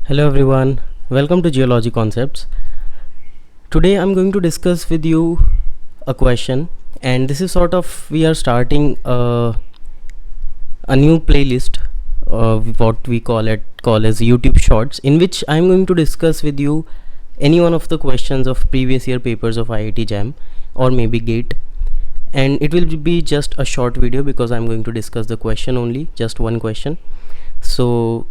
Hello everyone, welcome to Geology Concepts. Today I'm going to discuss with you a question, and this is sort of we are starting a new playlist, what we call as YouTube Shorts, in which I'm going to discuss with you any one of the questions of previous year papers of IIT JAM or maybe GATE, and it will be just a short video because I'm going to discuss the question only, just one question. So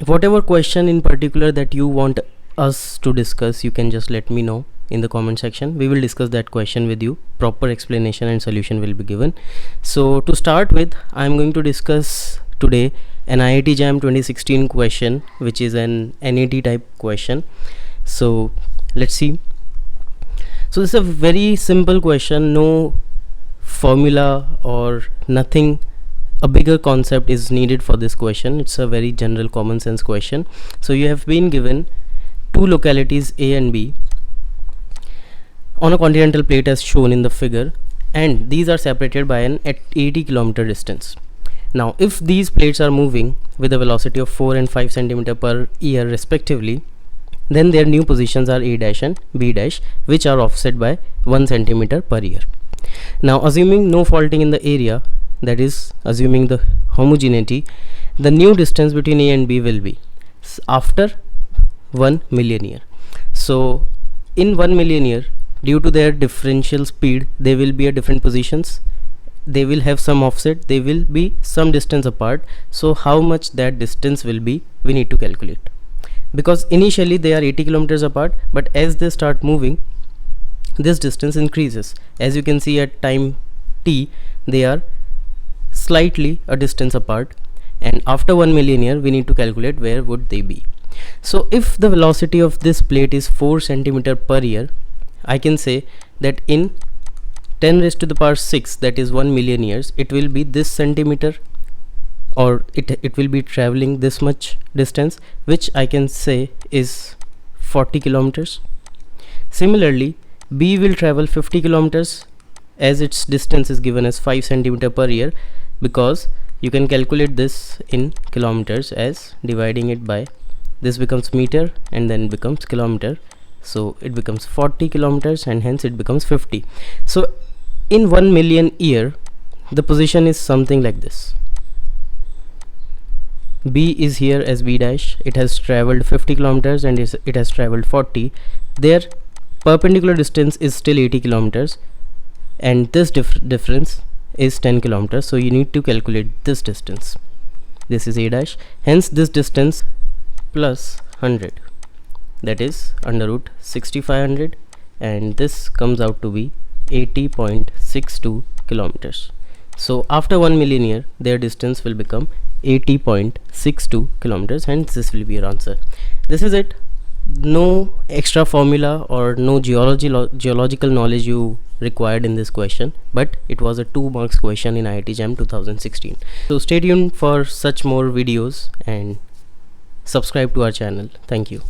whatever question in particular that you want us to discuss, you can just let me know in the comment section. We will discuss that question with you. Proper explanation and solution will be given. So to start with, I am going to discuss today an IIT JAM 2016 question, which is an NAT type question. So let's see. So this is a very simple question, no formula or nothing. A bigger concept is needed for this question. It's a very general common sense question. So you have been given two localities A and B on a continental plate as shown in the figure, and these are separated by an 80 kilometer distance. Now if these plates are moving with a velocity of 4 and 5 centimeter per year respectively, then their new positions are A dash and B dash, which are offset by 1 centimeter per year. Now assuming no faulting in the area, that is assuming the homogeneity, the new distance between A and B will be after 1 million year. So in 1 million year, due to their differential speed, they will be at different positions, they will have some offset, they will be some distance apart. So how much that distance will be, we need to calculate, because initially they are 80 kilometers apart, but as they start moving, this distance increases. As you can see, at time t they are slightly a distance apart, and after 1 million year we need to calculate where would they be. So if the velocity of this plate is 4 centimeter per year, I can say that in 10 raised to the power 6, that is 1 million years, it will be this centimeter, or it will be traveling this much distance, which I can say is 40 kilometers. Similarly, B will travel 50 kilometers, as its distance is given as 5 centimeter per year, because you can calculate this in kilometers as dividing it by, this becomes meter and then becomes kilometer, so it becomes 40 kilometers and hence it becomes 50. So in 1 million year, the position is something like this. B is here as B dash, it has traveled 50 kilometers and it has traveled 40. Their perpendicular distance is still 80 kilometers, and this difference is 10 kilometers. So you need to calculate this distance. This is A dash, hence this distance plus 100, that is under root 6500, and this comes out to be 80.62 kilometers. So after 1 million year, their distance will become 80.62 kilometers, hence this will be your answer. This is it. No extra formula or no geological knowledge you required in this question, but it was a 2 marks question in IIT JAM 2016. So stay tuned for such more videos and subscribe to our channel. Thank you.